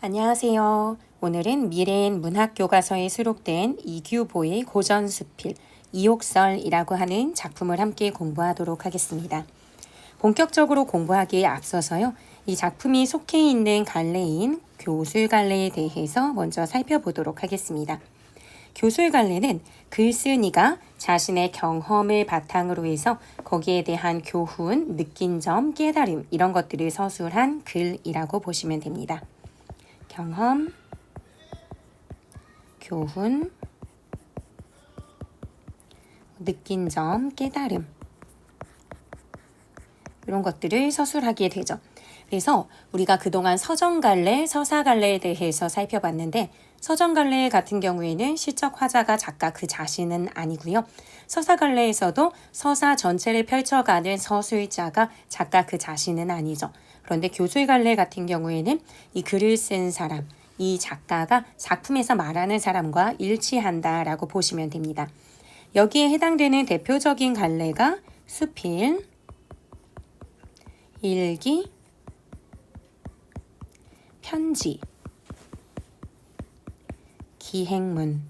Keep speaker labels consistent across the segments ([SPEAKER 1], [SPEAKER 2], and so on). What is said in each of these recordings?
[SPEAKER 1] 안녕하세요. 오늘은 미래엔 문학교과서에 수록된 이규보의 고전수필 이옥설이라고 하는 작품을 함께 공부하도록 하겠습니다. 본격적으로 공부하기에 앞서서요. 이 작품이 속해 있는 갈래인 교술갈래에 대해서 먼저 살펴보도록 하겠습니다. 교술갈래는 글쓴이가 자신의 경험을 바탕으로 해서 거기에 대한 교훈, 느낀 점, 깨달음 이런 것들을 서술한 글이라고 보시면 됩니다. 경험, 교훈, 느낀 점, 깨달음 이런 것들을 서술하게 되죠. 그래서 우리가 그동안 서정갈래, 서사갈래에 대해서 살펴봤는데 서정갈래 같은 경우에는 시적 화자가 작가 그 자신은 아니고요. 서사갈래에서도 서사 전체를 펼쳐가는 서술자가 작가 그 자신은 아니죠. 그런데 교술갈래 같은 경우에는 이 글을 쓴 사람, 이 작가가 작품에서 말하는 사람과 일치한다라고 보시면 됩니다. 여기에 해당되는 대표적인 갈래가 수필, 일기, 편지, 기행문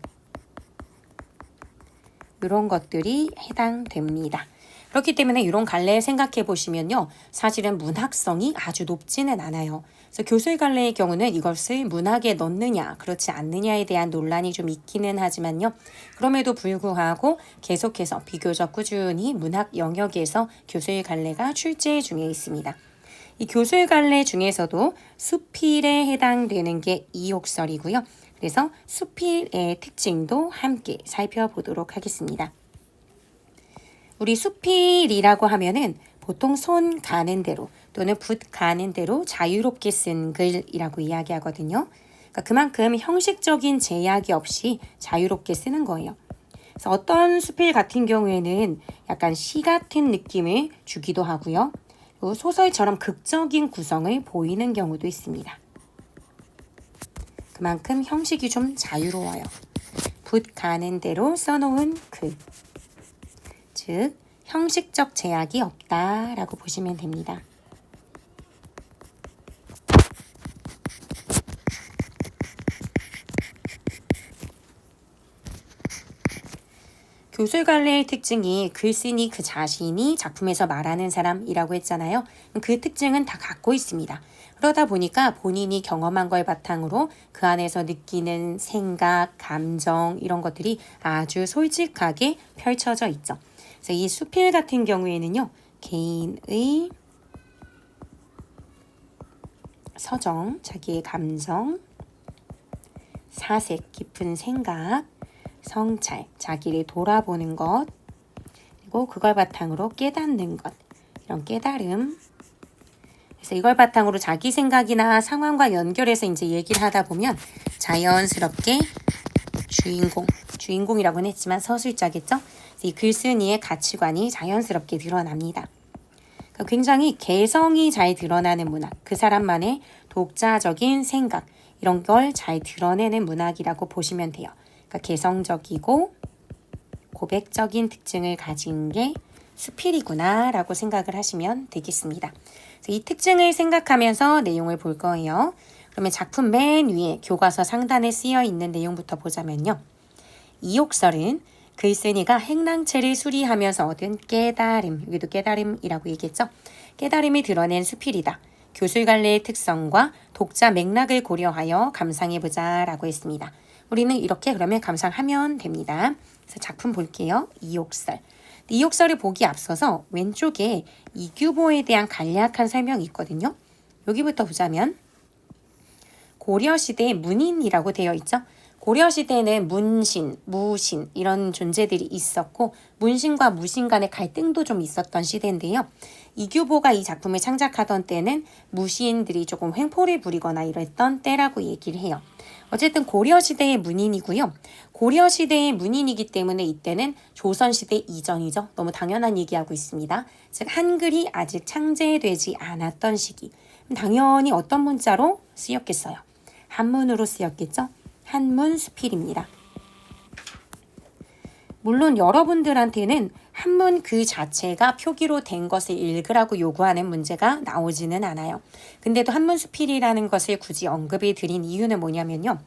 [SPEAKER 1] 이런 것들이 해당됩니다. 그렇기 때문에 이런 갈래 생각해 보시면요. 사실은 문학성이 아주 높지는 않아요. 그래서 교술갈래의 경우는 이것을 문학에 넣느냐 그렇지 않느냐에 대한 논란이 좀 있기는 하지만요. 그럼에도 불구하고 계속해서 비교적 꾸준히 문학 영역에서 교술갈래가 출제 중에 있습니다. 이 교술갈래 중에서도 수필에 해당되는 게 이옥설이고요. 그래서 수필의 특징도 함께 살펴보도록 하겠습니다. 우리 수필이라고 하면은 보통 손 가는 대로 또는 붓 가는 대로 자유롭게 쓴 글이라고 이야기하거든요. 그러니까 그만큼 형식적인 제약이 없이 자유롭게 쓰는 거예요. 그래서 어떤 수필 같은 경우에는 약간 시 같은 느낌을 주기도 하고요. 소설처럼 극적인 구성을 보이는 경우도 있습니다. 그만큼 형식이 좀 자유로워요. 붓 가는 대로 써놓은 글. 즉, 형식적 제약이 없다라고 보시면 됩니다. 교술갈래의 특징이 글쓴이 그 자신이 작품에서 말하는 사람이라고 했잖아요. 그 특징은 다 갖고 있습니다. 그러다 보니까 본인이 경험한 걸 바탕으로 그 안에서 느끼는 생각, 감정 이런 것들이 아주 솔직하게 펼쳐져 있죠. 그래서 이 수필 같은 경우에는요. 개인의 서정, 자기의 감정, 사색, 깊은 생각, 성찰, 자기를 돌아보는 것, 그리고 그걸 바탕으로 깨닫는 것, 이런 깨달음. 그래서 이걸 바탕으로 자기 생각이나 상황과 연결해서 이제 얘기를 하다 보면 자연스럽게 주인공이라고는 했지만 서술자겠죠? 이 글쓴이의 가치관이 자연스럽게 드러납니다. 그러니까 굉장히 개성이 잘 드러나는 문학, 그 사람만의 독자적인 생각, 이런 걸 잘 드러내는 문학이라고 보시면 돼요. 그러니까 개성적이고 고백적인 특징을 가진 게 수필이구나 라고 생각을 하시면 되겠습니다. 이 특징을 생각하면서 내용을 볼 거예요. 그러면 작품 맨 위에 교과서 상단에 쓰여 있는 내용부터 보자면요. 이옥설은 글쓴이가 행랑체를 수리하면서 얻은 깨달음, 여기도 깨달음이라고 얘기했죠. 깨달음이 드러낸 수필이다. 교술갈래의 특성과 독자 맥락을 고려하여 감상해보자 라고 했습니다. 우리는 이렇게 그러면 감상하면 됩니다. 그래서 작품 볼게요. 이옥설. 이옥설을 보기 앞서서 왼쪽에 이규보에 대한 간략한 설명이 있거든요. 여기부터 보자면 고려시대의 문인이라고 되어 있죠. 고려시대에는 문신, 무신 이런 존재들이 있었고 문신과 무신 간의 갈등도 좀 있었던 시대인데요. 이규보가 이 작품을 창작하던 때는 무신들이 조금 횡포를 부리거나 이랬던 때라고 얘기를 해요. 어쨌든 고려시대의 문인이고요. 고려시대의 문인이기 때문에 이때는 조선시대 이전이죠. 너무 당연한 얘기하고 있습니다. 즉 한글이 아직 창제되지 않았던 시기. 당연히 어떤 문자로 쓰였겠어요? 한문으로 쓰였겠죠? 한문 수필입니다. 물론 여러분들한테는 한문 그 자체가 표기로 된 것을 읽으라고 요구하는 문제가 나오지는 않아요. 근데도 한문수필이라는 것을 굳이 언급해 드린 이유는 뭐냐면요.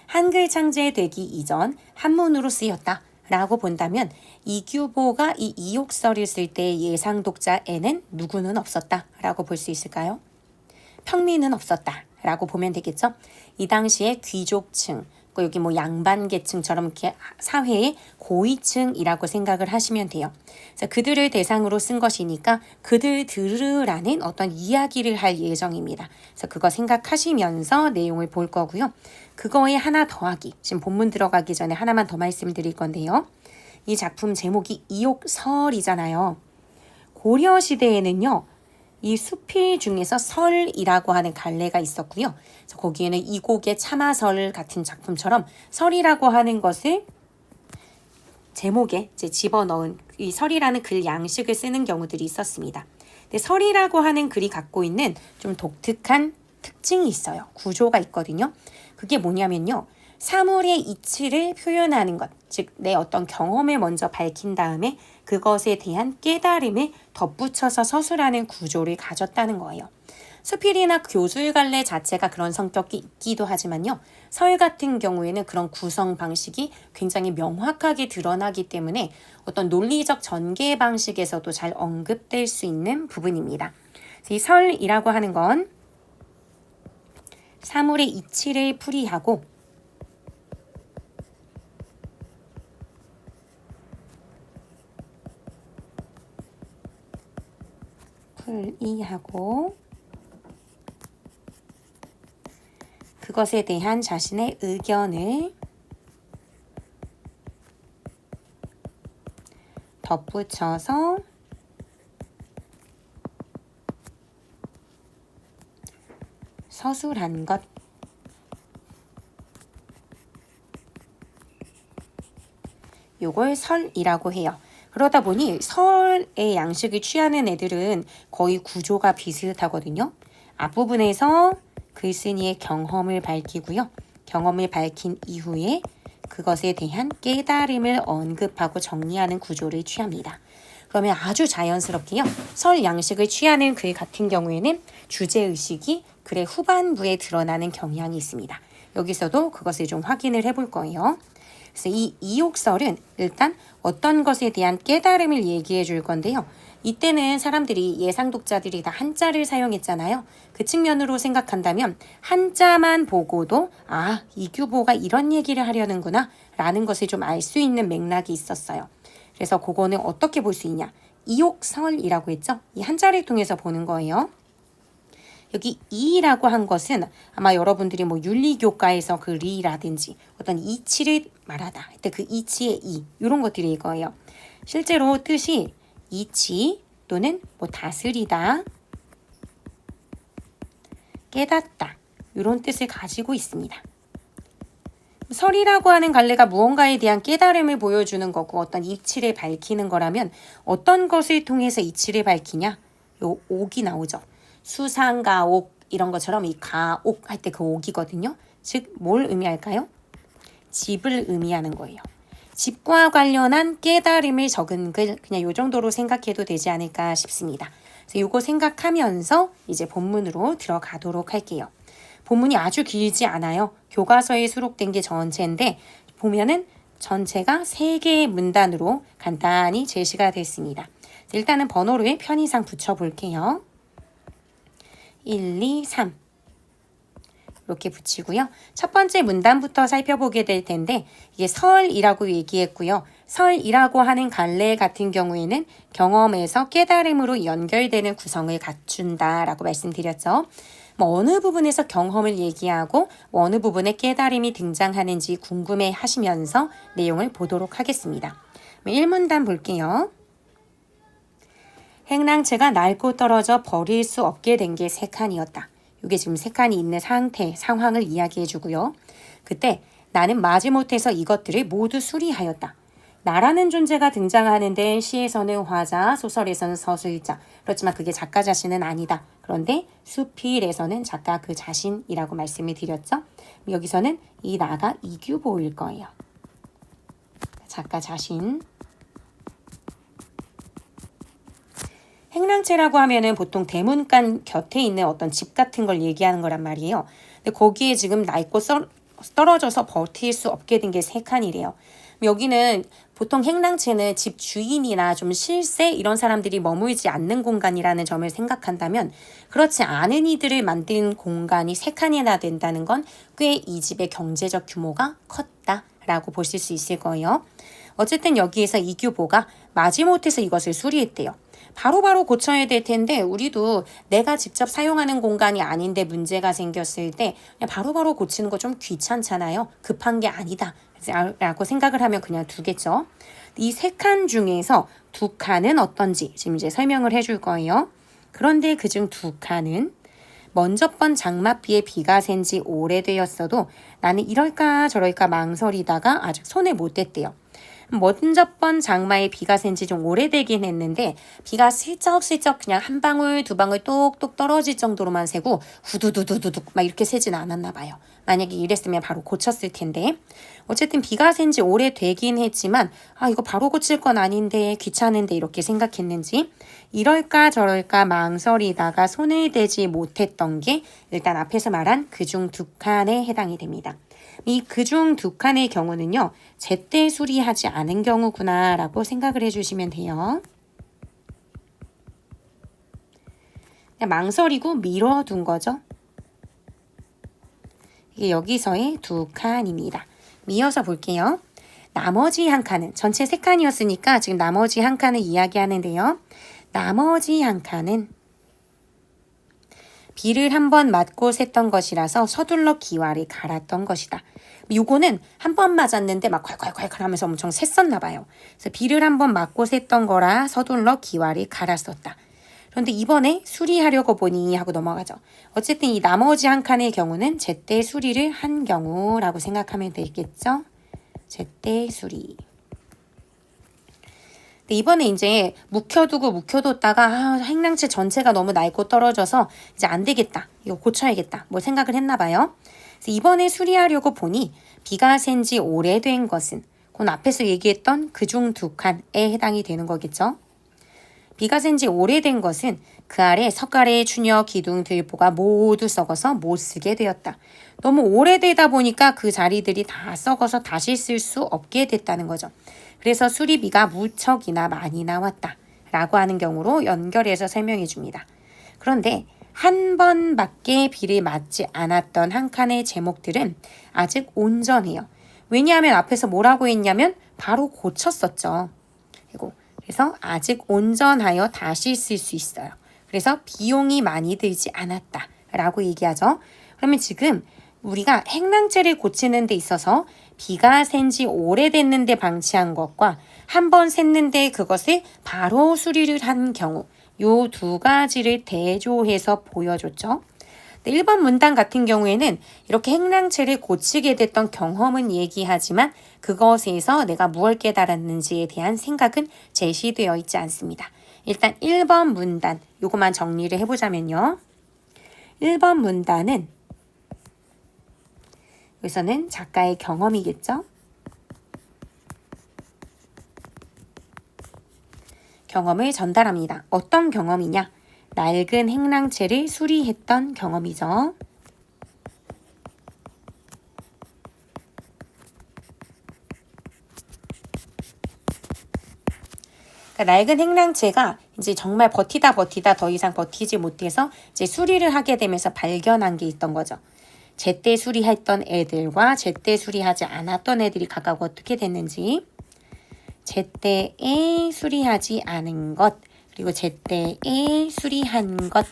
[SPEAKER 1] 한글 창제되기 이전 한문으로 쓰였다 라고 본다면 이규보가 이 이옥설을 쓸 때 예상 독자에는 누구는 없었다 라고 볼 수 있을까요? 평민은 없었다 라고 보면 되겠죠. 이 당시에 귀족층, 여기 뭐 양반계층처럼 이렇게 사회의 고위층이라고 생각을 하시면 돼요. 그래서 그들을 대상으로 쓴 것이니까 그들 들으라는 어떤 이야기를 할 예정입니다. 그래서 그거 생각하시면서 내용을 볼 거고요. 그거에 하나 더하기, 지금 본문 들어가기 전에 하나만 더 말씀드릴 건데요. 이 작품 제목이 이옥설이잖아요. 고려시대에는요. 이 수필 중에서 설이라고 하는 갈래가 있었고요. 그래서 거기에는 이곡의 참화설 같은 작품처럼 설이라고 하는 것을 제목에 이제 집어넣은 이 설이라는 글 양식을 쓰는 경우들이 있었습니다. 근데 설이라고 하는 글이 갖고 있는 좀 독특한 특징이 있어요. 구조가 있거든요. 그게 뭐냐면요. 사물의 이치를 표현하는 것, 즉 내 어떤 경험을 먼저 밝힌 다음에 그것에 대한 깨달음을 덧붙여서 서술하는 구조를 가졌다는 거예요. 수필이나 교술갈래 자체가 그런 성격이 있기도 하지만요. 설 같은 경우에는 그런 구성 방식이 굉장히 명확하게 드러나기 때문에 어떤 논리적 전개 방식에서도 잘 언급될 수 있는 부분입니다. 이 설이라고 하는 건 사물의 이치를 풀이하고 그것에 대한 자신의 의견을 덧붙여서 서술한 것. 요걸 설이라고 해요. 그러다 보니 설의 양식을 취하는 애들은 거의 구조가 비슷하거든요. 앞부분에서 글쓴이의 경험을 밝히고요. 경험을 밝힌 이후에 그것에 대한 깨달음을 언급하고 정리하는 구조를 취합니다. 그러면 아주 자연스럽게요. 설 양식을 취하는 글 같은 경우에는 주제의식이 글의 후반부에 드러나는 경향이 있습니다. 여기서도 그것을 좀 확인을 해볼 거예요. 그래서 이 이옥설은 일단 어떤 것에 대한 깨달음을 얘기해 줄 건데요. 이때는 사람들이 예상 독자들이 다 한자를 사용했잖아요. 그 측면으로 생각한다면 한자만 보고도 이규보가 이런 얘기를 하려는구나 라는 것을 좀 알 수 있는 맥락이 있었어요. 그래서 그거는 어떻게 볼 수 있냐. 이옥설이라고 했죠. 이 한자를 통해서 보는 거예요. 여기 이라고 한 것은 아마 여러분들이 뭐 윤리교과에서 그 리라든지 어떤 이치를 말하다 할 때 그 이치의 이런 것들이 이거예요. 실제로 뜻이 이치 또는 뭐 다스리다, 깨닫다 이런 뜻을 가지고 있습니다. 설이라고 하는 갈래가 무언가에 대한 깨달음을 보여주는 거고 어떤 이치를 밝히는 거라면 어떤 것을 통해서 이치를 밝히냐? 요 옥이 나오죠. 수상가옥 이런 것처럼 이 가옥 할 때 그 옥이거든요. 즉 뭘 의미할까요? 집을 의미하는 거예요. 집과 관련한 깨달음을 적은 글 그냥 요 정도로 생각해도 되지 않을까 싶습니다. 그래서 요거 생각하면서 이제 본문으로 들어가도록 할게요. 본문이 아주 길지 않아요. 교과서에 수록된 게 전체인데 보면은 전체가 3개의 문단으로 간단히 제시가 됐습니다. 일단은 번호를 편의상 붙여볼게요. 1, 2, 3 이렇게 붙이고요. 첫 번째 문단부터 살펴보게 될 텐데 이게 설이라고 얘기했고요. 설이라고 하는 갈래 같은 경우에는 경험에서 깨달음으로 연결되는 구성을 갖춘다라고 말씀드렸죠. 어느 부분에서 경험을 얘기하고 어느 부분에 깨달음이 등장하는지 궁금해 하시면서 내용을 보도록 하겠습니다. 1문단 볼게요. 행랑채가 낡고 떨어져 버릴 수 없게 된 게 3칸이었다. 이게 지금 3칸이 있는 상황을 이야기해 주고요. 그때 나는 마지못해서 이것들을 모두 수리하였다. 나라는 존재가 등장하는 데는 시에서는 화자, 소설에서는 서술자. 그렇지만 그게 작가 자신은 아니다. 그런데 수필에서는 작가 그 자신이라고 말씀을 드렸죠. 여기서는 이 나가 이규보일 거예요. 작가 자신. 행랑채라고 하면은 보통 대문간 곁에 있는 어떤 집 같은 걸 얘기하는 거란 말이에요. 근데 거기에 지금 낡고 떨어져서 버틸 수 없게 된 게 3칸이래요. 여기는 보통 행랑채는 집 주인이나 좀 실세 이런 사람들이 머물지 않는 공간이라는 점을 생각한다면 그렇지 않은 이들을 만든 공간이 3칸이나 된다는 건 꽤 이 집의 경제적 규모가 컸다라고 보실 수 있을 거예요. 어쨌든 여기에서 이규보가 마지못해서 이것을 수리했대요. 바로바로 고쳐야 될 텐데 우리도 내가 직접 사용하는 공간이 아닌데 문제가 생겼을 때 그냥 바로바로 고치는 거 좀 귀찮잖아요. 급한 게 아니다 라고 생각을 하면 그냥 두겠죠. 이 3칸 중에서 2칸은 어떤지 지금 이제 설명을 해줄 거예요. 그런데 그중 2칸은 먼저 번 장맛비에 비가 샌 지 오래되었어도 나는 이럴까 저럴까 망설이다가 아직 손에 못 댔대요. 먼저 번 장마에 비가 샌 지 좀 오래되긴 했는데 비가 슬쩍슬쩍 그냥 한 방울 두 방울 똑똑 떨어질 정도로만 새고 후두두두두둑 막 이렇게 새진 않았나 봐요. 만약에 이랬으면 바로 고쳤을 텐데 어쨌든 비가 샌 지 오래되긴 했지만 이거 바로 고칠 건 아닌데 귀찮은데 이렇게 생각했는지 이럴까 저럴까 망설이다가 손을 대지 못했던 게 일단 앞에서 말한 그중 2칸에 해당이 됩니다. 이 그중 2칸의 경우는요. 제때 수리하지 않은 경우구나 라고 생각을 해주시면 돼요. 그냥 망설이고 미뤄둔 거죠. 이게 여기서의 2칸입니다. 이어서 볼게요. 나머지 한 칸은 전체 3칸이었으니까 지금 나머지 한 칸을 이야기하는데요. 나머지 한 칸은 비를 한 번 맞고 샜던 것이라서 서둘러 기와를 갈았던 것이다. 요거는 한 번 맞았는데 막 콸콸콸 하면서 엄청 샜었나 봐요. 그래서 비를 한 번 맞고 샜던 거라 서둘러 기와를 갈았었다. 그런데 이번에 수리하려고 보니 하고 넘어가죠. 어쨌든 이 나머지 한 칸의 경우는 제때 수리를 한 경우라고 생각하면 되겠죠. 제때 수리. 이번에 이제 묵혀뒀다가 행랑채 전체가 너무 낡고 떨어져서 이제 안 되겠다. 이거 고쳐야겠다. 뭐 생각을 했나 봐요. 그래서 이번에 수리하려고 보니 비가 샌 지 오래된 것은 그 앞에서 얘기했던 그중 2칸에 해당이 되는 거겠죠. 비가 샌 지 오래된 것은 그 아래 석가래, 추녀, 기둥, 들보가 모두 썩어서 못 쓰게 되었다. 너무 오래되다 보니까 그 자리들이 다 썩어서 다시 쓸 수 없게 됐다는 거죠. 그래서 수리비가 무척이나 많이 나왔다 라고 하는 경우로 연결해서 설명해 줍니다. 그런데 한 번밖에 비를 맞지 않았던 한 칸의 제목들은 아직 온전해요. 왜냐하면 앞에서 뭐라고 했냐면 바로 고쳤었죠. 그래서 아직 온전하여 다시 쓸 수 있어요. 그래서 비용이 많이 들지 않았다 라고 얘기하죠. 그러면 지금 우리가 행랑채를 고치는 데 있어서 비가 샌 지 오래됐는데 방치한 것과 한 번 샜는데 그것을 바로 수리를 한 경우 요 2가지를 대조해서 보여줬죠. 1번 문단 같은 경우에는 이렇게 행랑채를 고치게 됐던 경험은 얘기하지만 그것에서 내가 무엇을 깨달았는지에 대한 생각은 제시되어 있지 않습니다. 일단 1번 문단 요것만 정리를 해보자면요. 1번 문단은 여기서는 작가의 경험이겠죠. 경험을 전달합니다. 어떤 경험이냐? 낡은 행랑채를 수리했던 경험이죠. 그러니까 낡은 행랑채가 이제 정말 버티다 더 이상 버티지 못해서 이제 수리를 하게 되면서 발견한 게 있던 거죠. 제때 수리했던 애들과 제때 수리하지 않았던 애들이 각각 어떻게 됐는지, 제때에 수리하지 않은 것 그리고 제때에 수리한 것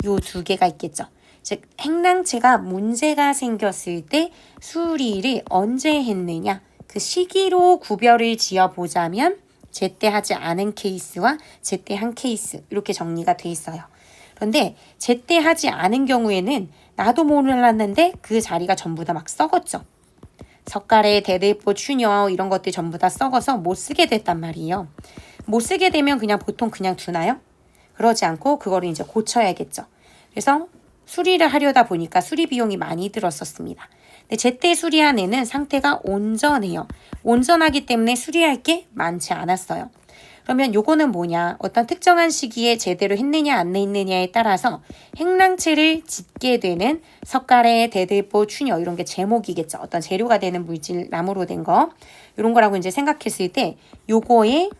[SPEAKER 1] 요 2개가 있겠죠. 즉 행랑채가 문제가 생겼을 때 수리를 언제 했느냐 그 시기로 구별을 지어보자면 제때 하지 않은 케이스와 제때 한 케이스 이렇게 정리가 돼 있어요. 그런데 제때 하지 않은 경우에는 나도 몰랐는데 그 자리가 전부 다 막 썩었죠. 석가래, 대들보, 추녀 이런 것들이 전부 다 썩어서 못 쓰게 됐단 말이에요. 못 쓰게 되면 보통 그냥 두나요? 그러지 않고 그거를 이제 고쳐야겠죠. 그래서 수리를 하려다 보니까 수리 비용이 많이 들었었습니다. 근데 제때 수리한 애는 상태가 온전해요. 온전하기 때문에 수리할 게 많지 않았어요. 그러면 요거는 뭐냐? 어떤 특정한 시기에 제대로 했느냐 안 했느냐에 따라서 행랑채를 짓게 되는 석가래, 대들보, 추녀 이런 게 제목이겠죠. 어떤 재료가 되는 물질, 나무로 된 거. 이런 거라고 이제 생각했을 때 요거의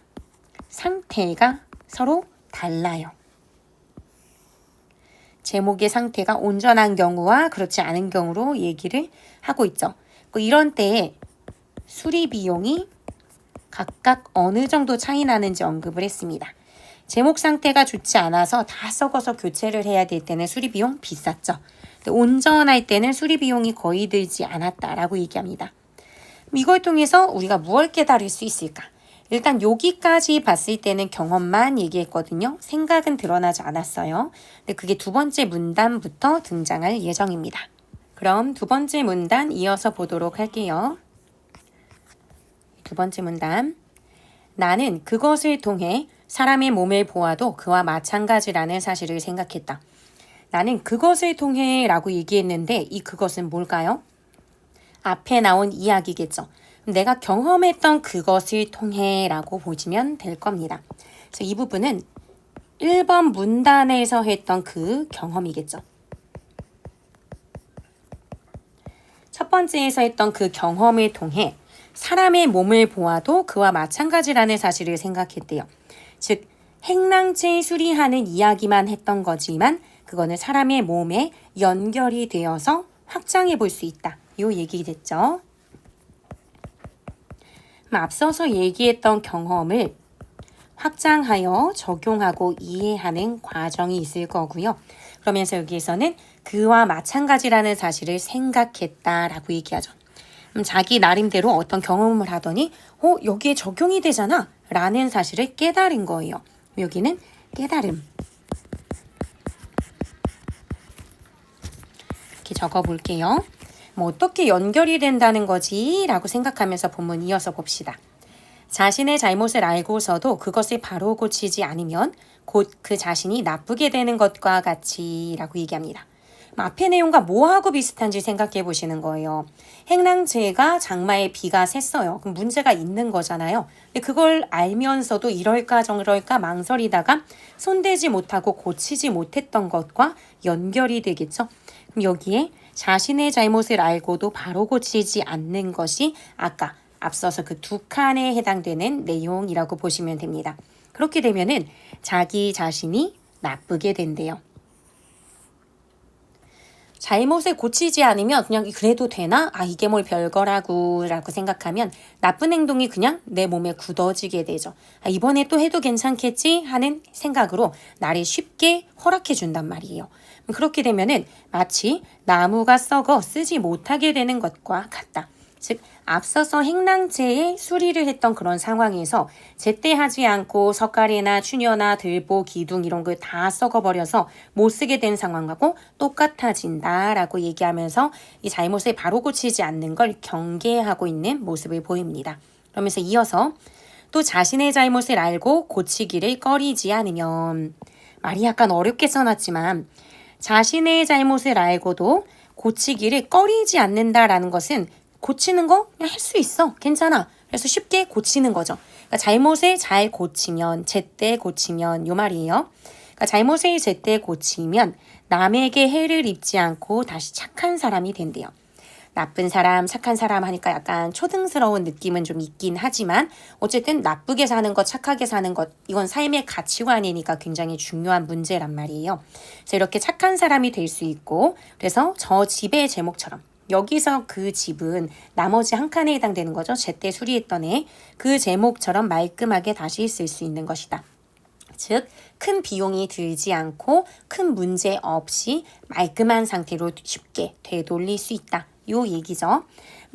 [SPEAKER 1] 상태가 서로 달라요. 제목의 상태가 온전한 경우와 그렇지 않은 경우로 얘기를 하고 있죠. 이런 때에 수리 비용이 각각 어느 정도 차이 나는지 언급을 했습니다. 제목 상태가 좋지 않아서 다 썩어서 교체를 해야 될 때는 수리 비용 비쌌죠. 온전할 때는 수리 비용이 거의 들지 않았다라고 얘기합니다. 이걸 통해서 우리가 무엇을 깨달을 수 있을까? 일단 여기까지 봤을 때는 경험만 얘기했거든요. 생각은 드러나지 않았어요. 근데 그게 두 번째 문단부터 등장할 예정입니다. 그럼 두 번째 문단 이어서 보도록 할게요. 두 번째 문단. 나는 그것을 통해 사람의 몸을 보아도 그와 마찬가지라는 사실을 생각했다. 나는 그것을 통해 라고 얘기했는데 이 그것은 뭘까요? 앞에 나온 이야기겠죠. 내가 경험했던 그것을 통해 라고 보시면 될 겁니다. 그래서 이 부분은 1번 문단에서 했던 그 경험이겠죠. 첫 번째에서 했던 그 경험을 통해 사람의 몸을 보아도 그와 마찬가지라는 사실을 생각했대요. 즉 행랑채 수리하는 이야기만 했던 거지만 그거는 사람의 몸에 연결이 되어서 확장해 볼 수 있다. 요 얘기 됐죠. 앞서서 얘기했던 경험을 확장하여 적용하고 이해하는 과정이 있을 거고요. 그러면서 여기에서는 그와 마찬가지라는 사실을 생각했다라고 얘기하죠. 자기 나름대로 어떤 경험을 하더니 여기에 적용이 되잖아 라는 사실을 깨달은 거예요. 여기는 깨달음. 이렇게 적어볼게요. 어떻게 연결이 된다는 거지? 라고 생각하면서 본문 이어서 봅시다. 자신의 잘못을 알고서도 그것을 바로 고치지 않으면 곧 그 자신이 나쁘게 되는 것과 같이 라고 얘기합니다. 앞의 내용과 뭐하고 비슷한지 생각해 보시는 거예요. 행랑제가 장마에 비가 샜어요. 그럼 문제가 있는 거잖아요. 근데 그걸 알면서도 이럴까 저럴까 망설이다가 손대지 못하고 고치지 못했던 것과 연결이 되겠죠. 그럼 여기에 자신의 잘못을 알고도 바로 고치지 않는 것이 아까 앞서서 그 두 칸에 해당되는 내용이라고 보시면 됩니다. 그렇게 되면은 자기 자신이 나쁘게 된대요. 잘못을 고치지 않으면 그냥 그래도 되나? 이게 뭘 별거라고 라고 생각하면 나쁜 행동이 그냥 내 몸에 굳어지게 되죠. 이번에 또 해도 괜찮겠지 하는 생각으로 나를 쉽게 허락해 준단 말이에요. 그렇게 되면은 마치 나무가 썩어 쓰지 못하게 되는 것과 같다. 즉 앞서서 행랑채에 수리를 했던 그런 상황에서 제때 하지 않고 석가래나 추녀나 들보, 기둥 이런 걸 다 썩어버려서 못 쓰게 된 상황하고 똑같아진다라고 얘기하면서 이 잘못을 바로 고치지 않는 걸 경계하고 있는 모습을 보입니다. 그러면서 이어서 또 자신의 잘못을 알고 고치기를 꺼리지 않으면 말이 약간 어렵게 써놨지만 자신의 잘못을 알고도 고치기를 꺼리지 않는다라는 것은 고치는 거 그냥 할 수 있어. 괜찮아. 그래서 쉽게 고치는 거죠. 그러니까 잘못을 잘 고치면, 제때 고치면 요 말이에요. 그러니까 잘못을 제때 고치면 남에게 해를 입지 않고 다시 착한 사람이 된대요. 나쁜 사람, 착한 사람 하니까 약간 초등스러운 느낌은 좀 있긴 하지만 어쨌든 나쁘게 사는 것, 착하게 사는 것 이건 삶의 가치관이니까 굉장히 중요한 문제란 말이에요. 그래서 이렇게 착한 사람이 될 수 있고 그래서 저 집의 제목처럼 여기서 그 집은 나머지 한 칸에 해당되는 거죠. 제때 수리했던 애. 그 제목처럼 말끔하게 다시 쓸 수 있는 것이다. 즉, 큰 비용이 들지 않고 큰 문제 없이 말끔한 상태로 쉽게 되돌릴 수 있다. 요 얘기죠.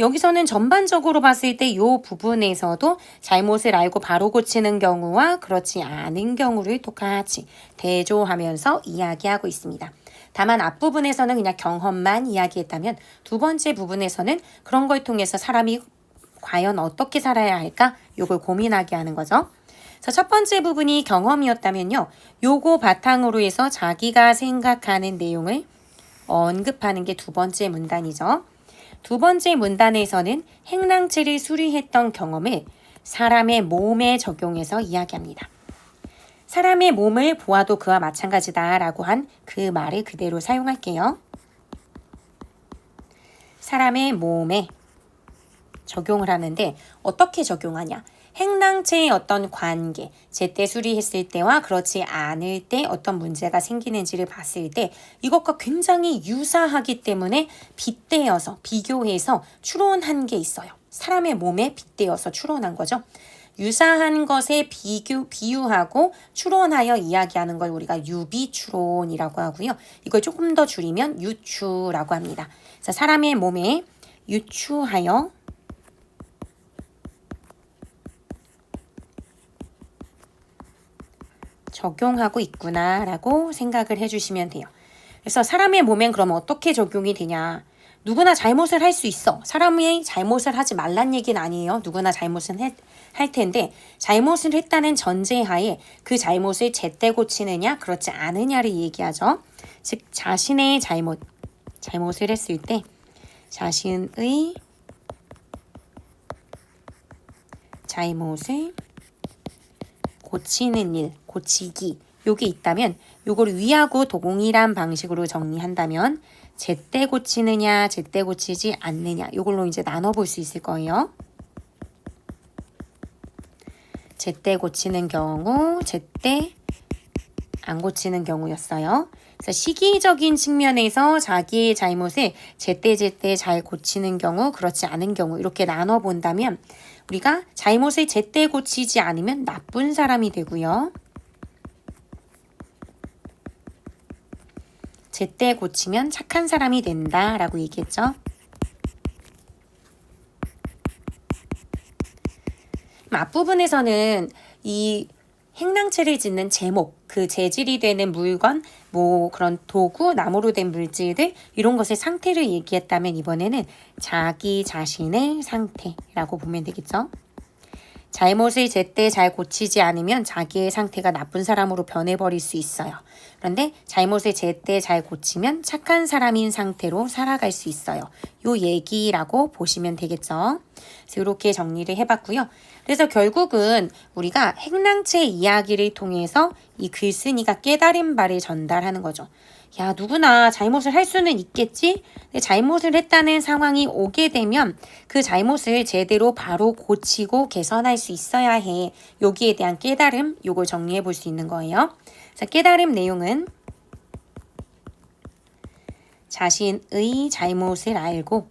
[SPEAKER 1] 여기서는 전반적으로 봤을 때 요 부분에서도 잘못을 알고 바로 고치는 경우와 그렇지 않은 경우를 똑같이 대조하면서 이야기하고 있습니다. 다만 앞부분에서는 그냥 경험만 이야기했다면 두 번째 부분에서는 그런 걸 통해서 사람이 과연 어떻게 살아야 할까? 요걸 고민하게 하는 거죠. 그래서 첫 번째 부분이 경험이었다면요. 요거 바탕으로 해서 자기가 생각하는 내용을 언급하는 게 두 번째 문단이죠. 두 번째 문단에서는 행랑채를 수리했던 경험을 사람의 몸에 적용해서 이야기합니다. 사람의 몸을 보아도 그와 마찬가지다 라고 한 그 말을 그대로 사용할게요. 사람의 몸에 적용을 하는데 어떻게 적용하냐? 행랑체의 어떤 관계, 제때 수리했을 때와 그렇지 않을 때 어떤 문제가 생기는지를 봤을 때 이것과 굉장히 유사하기 때문에 빗대어서 비교해서 추론한 게 있어요. 사람의 몸에 빗대어서 추론한 거죠. 유사한 것에 비유하고 추론하여 이야기하는 걸 우리가 유비추론이라고 하고요. 이걸 조금 더 줄이면 유추라고 합니다. 그래서 사람의 몸에 유추하여 적용하고 있구나라고 생각을 해주시면 돼요. 그래서 사람의 몸엔 그러면 어떻게 적용이 되냐? 누구나 잘못을 할 수 있어. 사람이 잘못을 하지 말란 얘기는 아니에요. 누구나 잘못은 할 텐데 잘못을 했다는 전제하에 그 잘못을 제때 고치느냐 그렇지 않으냐를 얘기하죠. 즉 자신의 잘못을 했을 때 자신의 잘못을 고치는 일, 고치기 요게 있다면 요걸 위하고 동일한 방식으로 정리한다면 제때 고치느냐 제때 고치지 않느냐 요걸로 이제 나눠볼 수 있을 거예요. 제때 고치는 경우, 제때 안 고치는 경우였어요. 그래서 시기적인 측면에서 자기의 잘못을 제때 잘 고치는 경우, 그렇지 않은 경우 이렇게 나눠본다면 우리가 잘못을 제때 고치지 않으면 나쁜 사람이 되고요. 제때 고치면 착한 사람이 된다라고 얘기했죠. 앞부분에서는 이 행랑채를 짓는 제목, 그 재질이 되는 물건, 뭐 그런 도구, 나무로 된 물질들 이런 것의 상태를 얘기했다면 이번에는 자기 자신의 상태라고 보면 되겠죠. 잘못을 제때 잘 고치지 않으면 자기의 상태가 나쁜 사람으로 변해버릴 수 있어요. 그런데 잘못을 제때 잘 고치면 착한 사람인 상태로 살아갈 수 있어요. 요 얘기라고 보시면 되겠죠. 그래서 이렇게 정리를 해봤고요. 그래서 결국은 우리가 행랑채 이야기를 통해서 이 글쓴이가 깨달은 바를 전달하는 거죠. 야, 누구나 잘못을 할 수는 있겠지? 근데 잘못을 했다는 상황이 오게 되면 그 잘못을 제대로 바로 고치고 개선할 수 있어야 해. 여기에 대한 깨달음, 요걸 정리해 볼 수 있는 거예요. 그래서 깨달음 내용은 자신의 잘못을 알고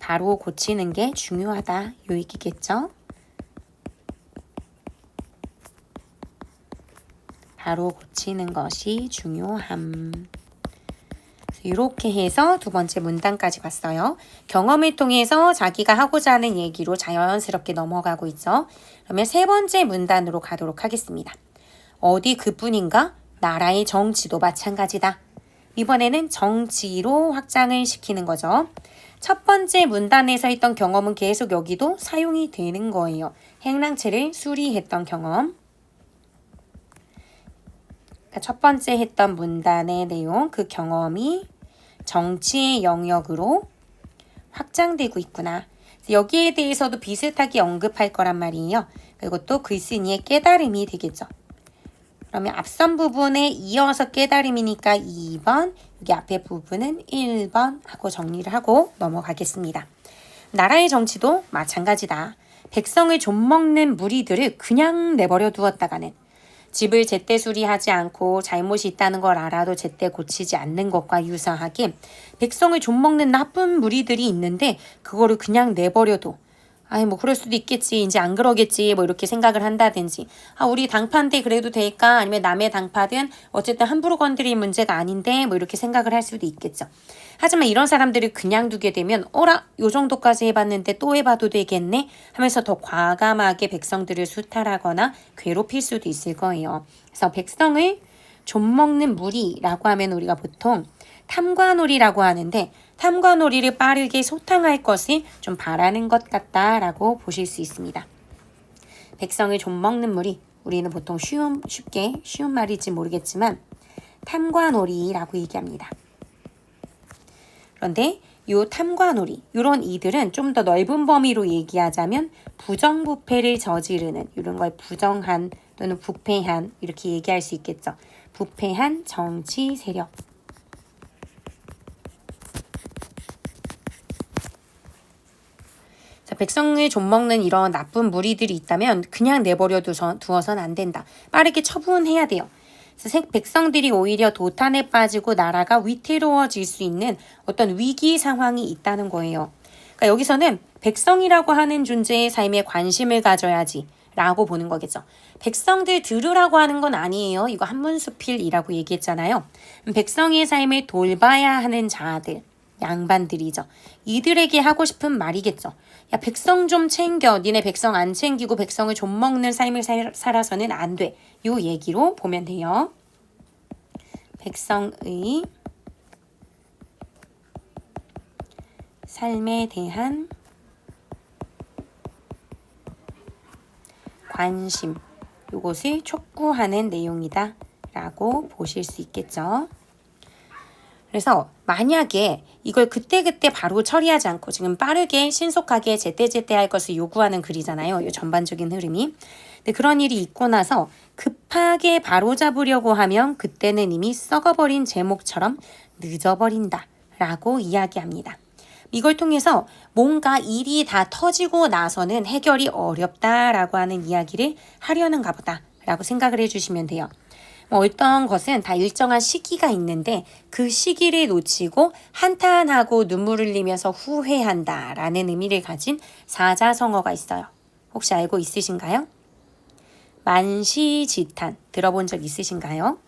[SPEAKER 1] 바로 고치는 게 중요하다. 요 얘기겠죠? 바로 고치는 것이 중요함. 이렇게 해서 두 번째 문단까지 봤어요. 경험을 통해서 자기가 하고자 하는 얘기로 자연스럽게 넘어가고 있죠. 그러면 세 번째 문단으로 가도록 하겠습니다. 어디 그뿐인가? 나라의 정치도 마찬가지다. 이번에는 정치로 확장을 시키는 거죠. 첫 번째 문단에서 했던 경험은 계속 여기도 사용이 되는 거예요. 행랑채를 수리했던 경험. 첫 번째 했던 문단의 내용, 그 경험이 정치의 영역으로 확장되고 있구나. 여기에 대해서도 비슷하게 언급할 거란 말이에요. 이것도 글쓴이의 깨달음이 되겠죠. 그러면 앞선 부분에 이어서 깨달음이니까 2번, 여기 앞에 부분은 1번 하고 정리를 하고 넘어가겠습니다. 나라의 정치도 마찬가지다. 백성을 좀먹는 무리들을 그냥 내버려 두었다가는 집을 제때 수리하지 않고 잘못이 있다는 걸 알아도 제때 고치지 않는 것과 유사하게 백성을 좀먹는 나쁜 무리들이 있는데 그거를 그냥 내버려둬. 아이 뭐 그럴 수도 있겠지. 이제 안 그러겠지. 뭐 이렇게 생각을 한다든지. 아 우리 당파인데 그래도 될까? 아니면 남의 당파든 어쨌든 함부로 건드릴 문제가 아닌데 뭐 이렇게 생각을 할 수도 있겠죠. 하지만 이런 사람들을 그냥 두게 되면 어라? 요 정도까지 해봤는데 또 해봐도 되겠네? 하면서 더 과감하게 백성들을 수탈하거나 괴롭힐 수도 있을 거예요. 그래서 백성을 좀먹는 무리라고 하면 우리가 보통 탐관오리라고 하는데 탐관오리를 빠르게 소탕할 것을 좀 바라는 것 같다라고 보실 수 있습니다. 백성을 좀먹는 무리, 우리는 보통 쉽게 쉬운 말일지 모르겠지만 탐관오리라고 얘기합니다. 그런데 요 탐관오리 이런 이들은 좀 더 넓은 범위로 얘기하자면 부정부패를 저지르는 이런 걸 부정한 또는 부패한 이렇게 얘기할 수 있겠죠. 부패한 정치 세력. 자, 백성을 좀먹는 이런 나쁜 무리들이 있다면 그냥 내버려 두어선 안 된다. 빠르게 처분해야 돼요. 그래서 백성들이 오히려 도탄에 빠지고 나라가 위태로워질 수 있는 어떤 위기 상황이 있다는 거예요. 그러니까 여기서는 백성이라고 하는 존재의 삶에 관심을 가져야지 라고 보는 거겠죠. 백성들 들으라고 하는 건 아니에요. 이거 한문수필이라고 얘기했잖아요. 백성의 삶을 돌봐야 하는 자들, 양반들이죠. 이들에게 하고 싶은 말이겠죠. 야, 백성 좀 챙겨. 니네 백성 안 챙기고 백성을 좀 먹는 삶을 살아서는 안 돼. 요 얘기로 보면 돼요. 백성의 삶에 대한 관심, 요것을 촉구하는 내용이다 라고 보실 수 있겠죠. 그래서 만약에 이걸 그때그때 바로 처리하지 않고 지금 빠르게 신속하게 제때제때 할 것을 요구하는 글이잖아요. 이 전반적인 흐름이. 근데 그런 일이 있고 나서 급하게 바로잡으려고 하면 그때는 이미 썩어버린 제목처럼 늦어버린다 라고 이야기합니다. 이걸 통해서 뭔가 일이 다 터지고 나서는 해결이 어렵다라고 하는 이야기를 하려는가 보다 라고 생각을 해주시면 돼요. 어떤 것은 다 일정한 시기가 있는데 그 시기를 놓치고 한탄하고 눈물을 흘리면서 후회한다라는 의미를 가진 사자성어가 있어요. 혹시 알고 있으신가요? 만시지탄 들어본 적 있으신가요?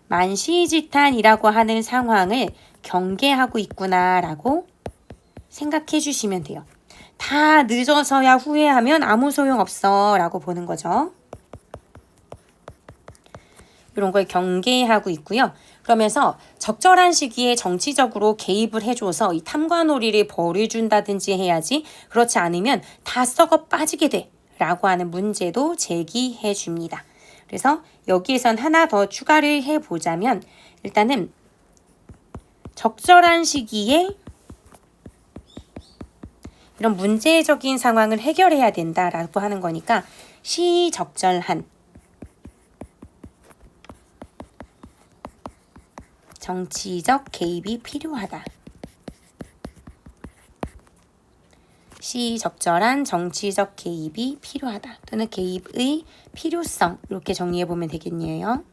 [SPEAKER 1] 만시지탄이라고 하는 상황을 경계하고 있구나라고 생각해 주시면 돼요. 다 늦어서야 후회하면 아무 소용없어 라고 보는 거죠. 이런 걸 경계하고 있고요. 그러면서 적절한 시기에 정치적으로 개입을 해줘서 이 탐관오리를 벌을 준다든지 해야지 그렇지 않으면 다 썩어 빠지게 돼 라고 하는 문제도 제기해 줍니다. 그래서 여기에선 하나 더 추가를 해보자면 일단은 적절한 시기에 이런 문제적인 상황을 해결해야 된다라고 하는 거니까 시적절한 정치적 개입이 필요하다. 시적절한 정치적 개입이 필요하다. 또는 개입의 필요성 이렇게 정리해보면 되겠네요.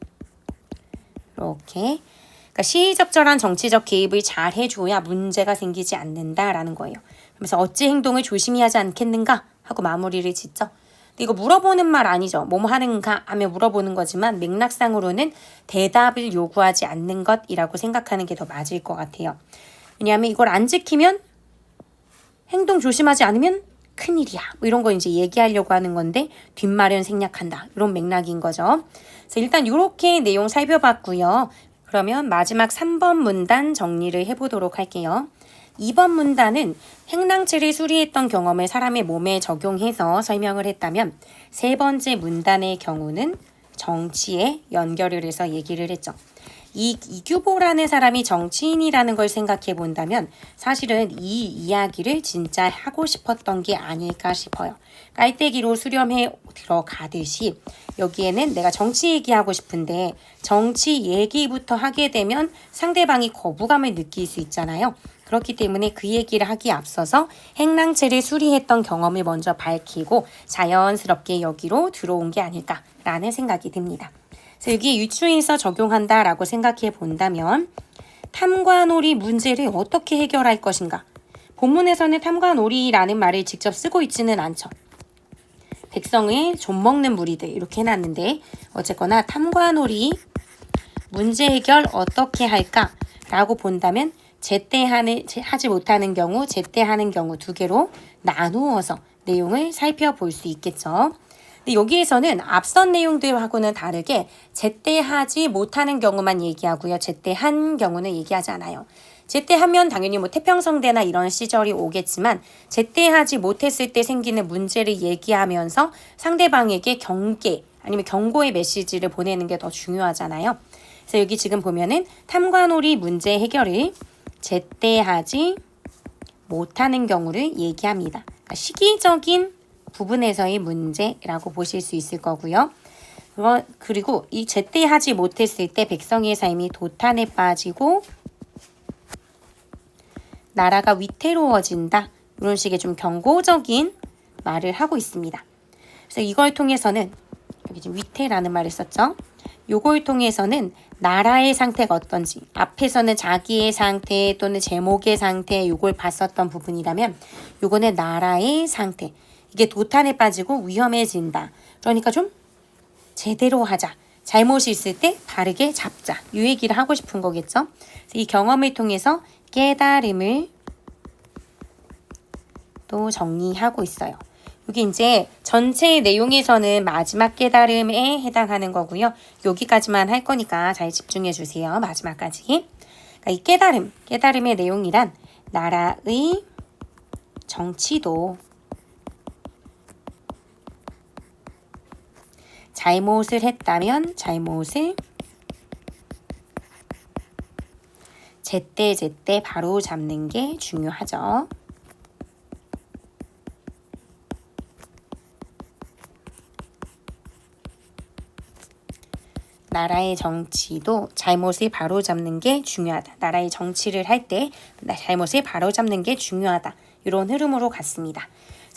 [SPEAKER 1] 이렇게 그러니까 시적절한 정치적 개입을 잘 해줘야 문제가 생기지 않는다라는 거예요. 그래서 어찌 행동을 조심히 하지 않겠는가 하고 마무리를 짓죠. 근데 이거 물어보는 말 아니죠. 뭐뭐 하는가 하며 물어보는 거지만 맥락상으로는 대답을 요구하지 않는 것이라고 생각하는 게 더 맞을 것 같아요. 왜냐하면 이걸 안 지키면 행동 조심하지 않으면 큰일이야. 뭐 이런 거 이제 얘기하려고 하는 건데 뒷말은 생략한다. 이런 맥락인 거죠. 그래서 일단 이렇게 내용 살펴봤고요. 그러면 마지막 3번 문단 정리를 해보도록 할게요. 2번 문단은 행랑체를 수리했던 경험을 사람의 몸에 적용해서 설명을 했다면 세 번째 문단의 경우는 정치에 연결을 해서 얘기를 했죠. 이규보라는 사람이 정치인이라는 걸 생각해 본다면 사실은 이 이야기를 진짜 하고 싶었던 게 아닐까 싶어요. 깔때기로 수렴해 들어가듯이 여기에는 내가 정치 얘기하고 싶은데 정치 얘기부터 하게 되면 상대방이 거부감을 느낄 수 있잖아요. 그렇기 때문에 그 얘기를 하기에 앞서서 행랑체를 수리했던 경험을 먼저 밝히고 자연스럽게 여기로 들어온 게 아닐까라는 생각이 듭니다. 그래서 여기에 유추해서 적용한다라고 생각해 본다면 탐관오리 문제를 어떻게 해결할 것인가? 본문에서는 탐관오리라는 말을 직접 쓰고 있지는 않죠. 백성의 좀먹는 무리들 이렇게 해놨는데 어쨌거나 탐관오리 문제 해결 어떻게 할까라고 본다면 제때 하지 못하는 경우, 제때 하는 경우 두 개로 나누어서 내용을 살펴볼 수 있겠죠. 근데 여기에서는 앞선 내용들하고는 다르게 제때 하지 못하는 경우만 얘기하고요. 제때 한 경우는 얘기하지 않아요. 제때 하면 당연히 뭐 태평성대나 이런 시절이 오겠지만 제때 하지 못했을 때 생기는 문제를 얘기하면서 상대방에게 경계 아니면 경고의 메시지를 보내는 게 더 중요하잖아요. 그래서 여기 지금 보면은 탐관오리 문제 해결을 제때하지 못하는 경우를 얘기합니다. 그러니까 시기적인 부분에서의 문제라고 보실 수 있을 거고요. 그리고 이 제때하지 못했을 때 백성의 삶이 도탄에 빠지고 나라가 위태로워진다. 이런 식의 좀 경고적인 말을 하고 있습니다. 그래서 이걸 통해서는 여기 지금 위태라는 말을 썼죠. 요걸 통해서는 나라의 상태가 어떤지 앞에서는 자기의 상태 또는 제목의 상태 요걸 봤었던 부분이라면 요거는 나라의 상태. 이게 도탄에 빠지고 위험해진다. 그러니까 좀 제대로 하자. 잘못이 있을 때 바르게 잡자. 이 얘기를 하고 싶은 거겠죠. 이 경험을 통해서 깨달음을 또 정리하고 있어요. 여기 이제 전체 내용에서는 마지막 깨달음에 해당하는 거고요. 여기까지만 할 거니까 잘 집중해 주세요. 마지막까지. 그러니까 이 깨달음의 내용이란 나라의 정치도 잘못을 했다면 잘못을 제때 바로 잡는 게 중요하죠. 나라의 정치도 잘못을 바로잡는 게 중요하다. 나라의 정치를 할 때 잘못을 바로잡는 게 중요하다. 이런 흐름으로 갔습니다.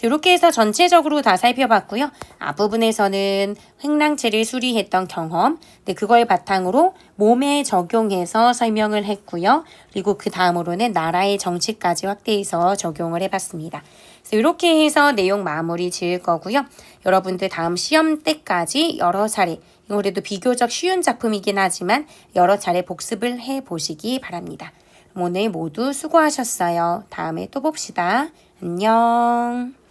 [SPEAKER 1] 이렇게 해서 전체적으로 다 살펴봤고요. 앞부분에서는 횡랑체를 수리했던 경험, 그걸 바탕으로 몸에 적용해서 설명을 했고요. 그리고 그 다음으로는 나라의 정치까지 확대해서 적용을 해봤습니다. 그래서 이렇게 해서 내용 마무리 지을 거고요. 여러분들 다음 시험 때까지 여러 차례, 그래도 비교적 쉬운 작품이긴 하지만 여러 차례 복습을 해보시기 바랍니다. 오늘 모두 수고하셨어요. 다음에 또 봅시다. 안녕.